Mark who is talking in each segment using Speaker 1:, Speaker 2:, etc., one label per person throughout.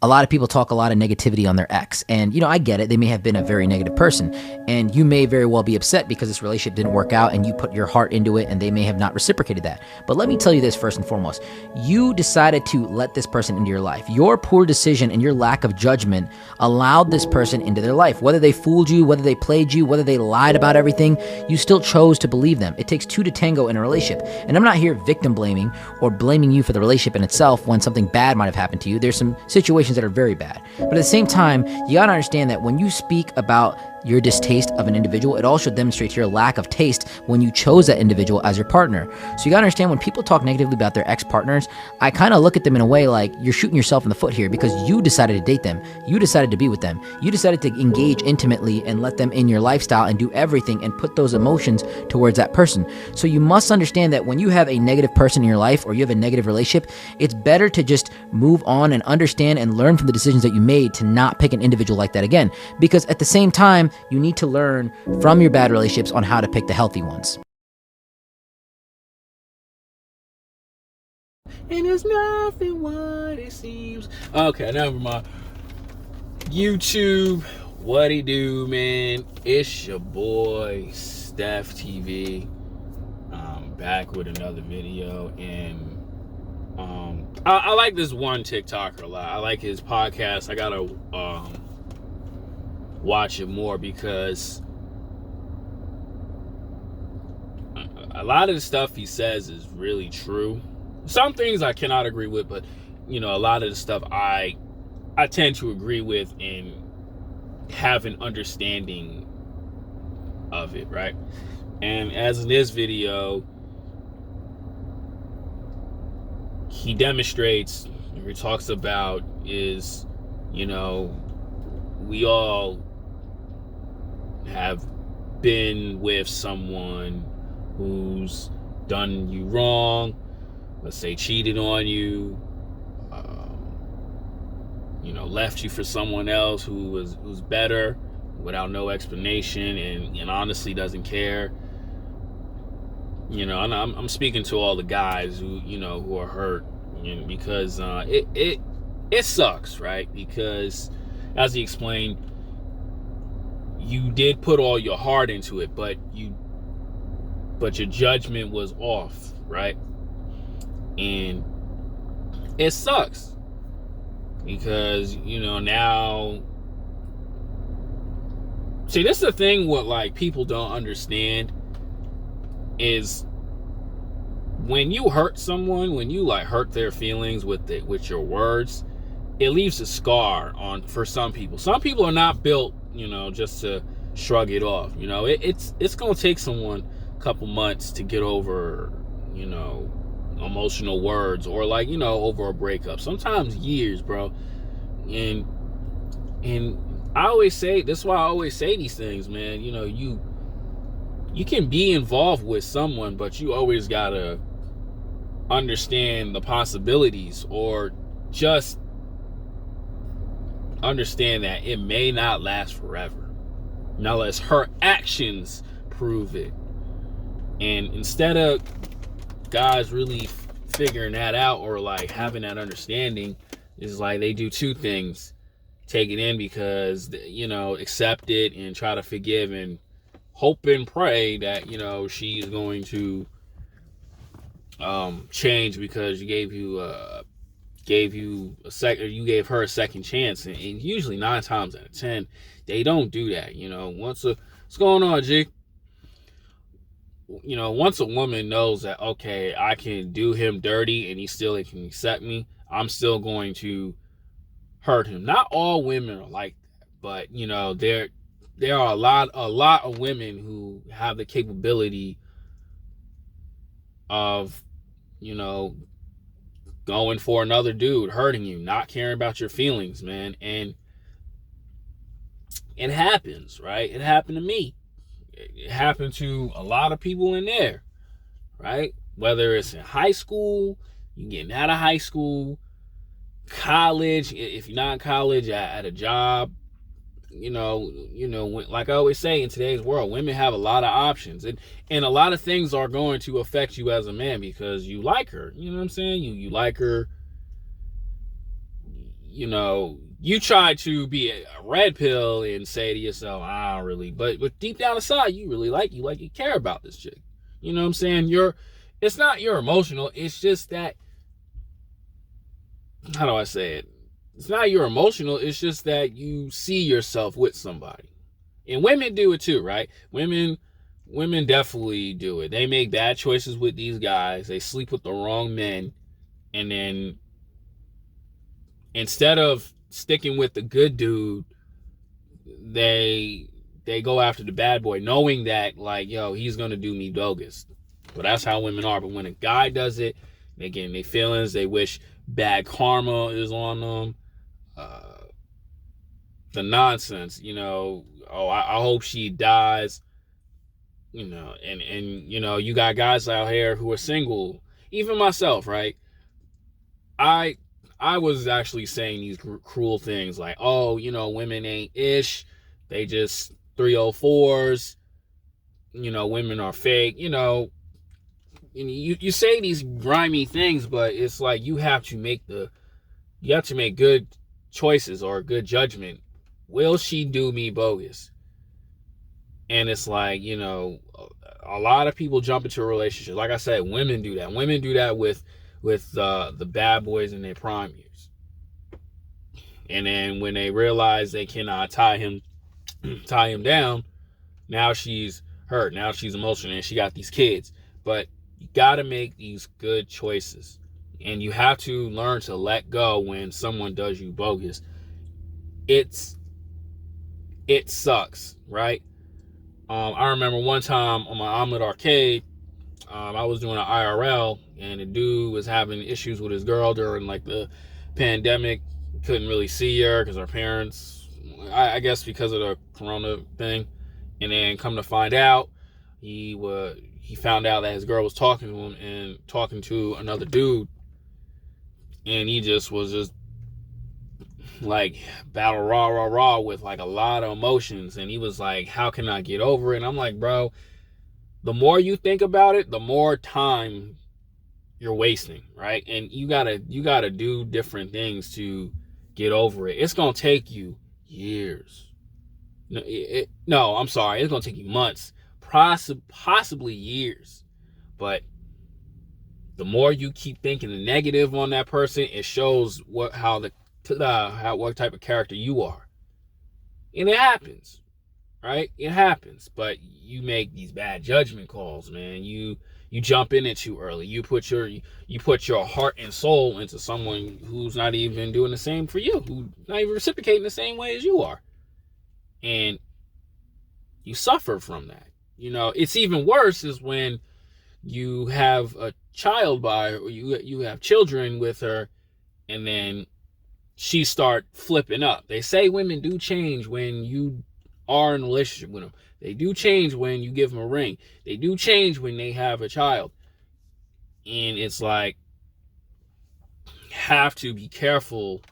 Speaker 1: a lot of people talk a lot of negativity on their ex. And, I get it. They may have been a very negative person. And you may very well be upset because this relationship didn't work out and you put your heart into it and they may have not reciprocated that. But let me tell you this first and foremost. You decided to let this person into your life. Your poor decision and your lack of judgment allowed this person into their life. Whether they fooled you, whether they played you, whether they lied about everything, you still chose to believe them. It takes two to tango in a relationship. And I'm not here victim blaming or blaming you for the relationship in itself when something bad might have happened to you. There's some situations that are very bad. But at the same time, you gotta understand that when you speak about your distaste of an individual, it also demonstrates your lack of taste when you chose that individual as your partner. So you gotta understand, when people talk negatively about their ex-partners, I kind of look at them in a way like you're shooting yourself in the foot here, because you decided to date them. You decided to be with them. You decided to engage intimately and let them in your lifestyle and do everything and put those emotions towards that person. So you must understand that when you have a negative person in your life or you have a negative relationship, it's better to just move on and understand and learn from the decisions that you made to not pick an individual like that again. Because at the same time, you need to learn from your bad relationships on how to pick the healthy ones.
Speaker 2: And it's nothing what it seems. Okay, never mind. YouTube, what he do, man? It's your boy, Steph TV. Back with another video. And I like this one TikToker a lot. I like his podcast. I gotta watch it more, because a lot of the stuff he says is really true. Some things I cannot agree with, but a lot of the stuff I tend to agree with and have an understanding of it, right? And as in this video, he demonstrates, or he talks about, is, we all have been with someone who's done you wrong, let's say cheated on you, left you for someone else who's better without no explanation, and honestly doesn't care. And I'm speaking to all the guys who are hurt, because it sucks, right? Because as he explained, you did put all your heart into it, but your judgment was off, right? And it sucks, because now, see, this is the thing, what people don't understand is, when you hurt someone, when you hurt their feelings with your words, it leaves a scar for some people. Some people are not built just to shrug it off. It's gonna take someone a couple months to get over emotional words, or over a breakup. Sometimes years, bro. And I always say, this is why I always say these things, man. You can be involved with someone, but you always gotta understand the possibilities, or just understand that it may not last forever. Now, unless her actions prove it. And instead of guys really figuring that out, or having that understanding, is they do two things: take it in because accept it and try to forgive, and hope and pray that she's going to change, because you gave her a second chance. And usually 9 times out of 10 they don't do that. What's going on, G? Once a woman knows that, okay, I can do him dirty and he still can accept me, I'm still going to hurt him. Not all women are like that, but there are a lot of women who have the capability of going for another dude, hurting you, not caring about your feelings, man. And it happens, right? It happened to me. It happened to a lot of people in there, right? Whether it's in high school, you getting out of high school, college, if you're not in college, at a job, like I always say, in today's world, women have a lot of options, and a lot of things are going to affect you as a man, because you like her. You know what I'm saying? You like her. you know, you try to be a red pill and say to yourself, I don't really, but deep down inside, you really you care about this chick. You know what I'm saying? It's not you're emotional. It's just that, how do I say it? It's not you're emotional. It's just that you see yourself with somebody. And women do it too, right? Women definitely do it. They make bad choices with these guys. They sleep with the wrong men. And then instead of sticking with the good dude, they go after the bad boy, knowing that, like, yo, he's going to do me bogus. But that's how women are. But when a guy does it, they get in their feelings. They wish bad karma is on them. The nonsense, you know, oh, I hope she dies, you know, and you know, you got guys out here who are single, even myself, right? I was actually saying these cruel things like, oh, you know, women ain't ish, they just 304s, you know, women are fake, you know, you say these grimy things, but it's like you have to make good choices or good judgment. Will she do me bogus? And it's like, you know, a lot of people jump into a relationship. Like I said, women do that. Women do that with the bad boys in their prime years. And then when they realize they cannot tie him down, now she's hurt. Now she's emotional and she got these kids. But you got to make these good choices. And you have to learn to let go when someone does you bogus. It sucks, right? I remember one time on my Omelet Arcade, I was doing an IRL, and the dude was having issues with his girl during like the pandemic. Couldn't really see her because her parents, I guess because of the corona thing. And then come to find out, he found out that his girl was talking to him and talking to another dude, and he was like battle raw with like a lot of emotions. And he was like, how can I get over it? And I'm like, bro, the more you think about it, the more time you're wasting, right? And you gotta do different things to get over it. It's gonna take you years. No, I'm sorry, it's gonna take you months, possibly years. But the more you keep thinking the negative on that person, it shows what type of character you are. And it happens, right? It happens. But you make these bad judgment calls, man. You jump in it too early. You put your heart and soul into someone who's not even doing the same for you, who's not even reciprocating the same way as you are. And you suffer from that. You know, it's even worse is when you have a child or you have children with her, and then she start flipping up. They say women do change when you are in a relationship with them. They do change when you give them a ring. They do change when they have a child. And it's like, have to be careful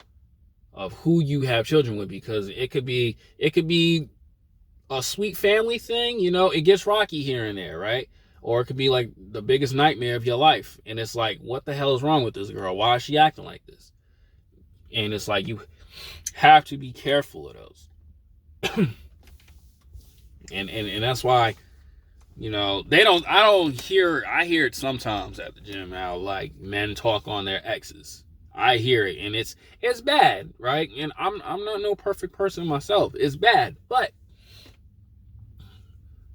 Speaker 2: of who you have children with, because it could be a sweet family thing, you know, it gets rocky here and there, right? Or it could be like the biggest nightmare of your life. And it's like, what the hell is wrong with this girl? Why is she acting like this? And it's like, you have to be careful of those. and that's why, you know, I hear it sometimes at the gym how like men talk on their exes. I hear it, and it's bad, right? And I'm not no perfect person myself. It's bad, but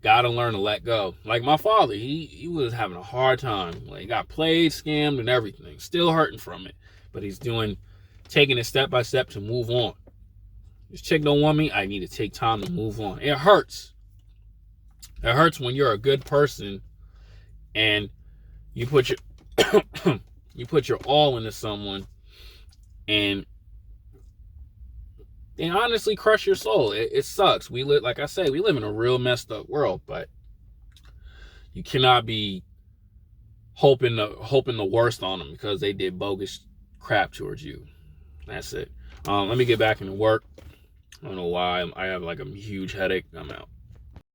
Speaker 2: gotta learn to let go. Like my father, he was having a hard time. Like, he got played, scammed, and everything. Still hurting from it, but he's taking it step by step to move on. This chick don't want me. I need to take time to move on. It hurts. It hurts when you're a good person and you put your all into someone, and they honestly crush your soul. It sucks. Like I say, we live in a real messed up world, but you cannot be hoping the worst on them because they did bogus crap towards you. That's it. Let me get back into work. I don't know why. I have like a huge headache. I'm out.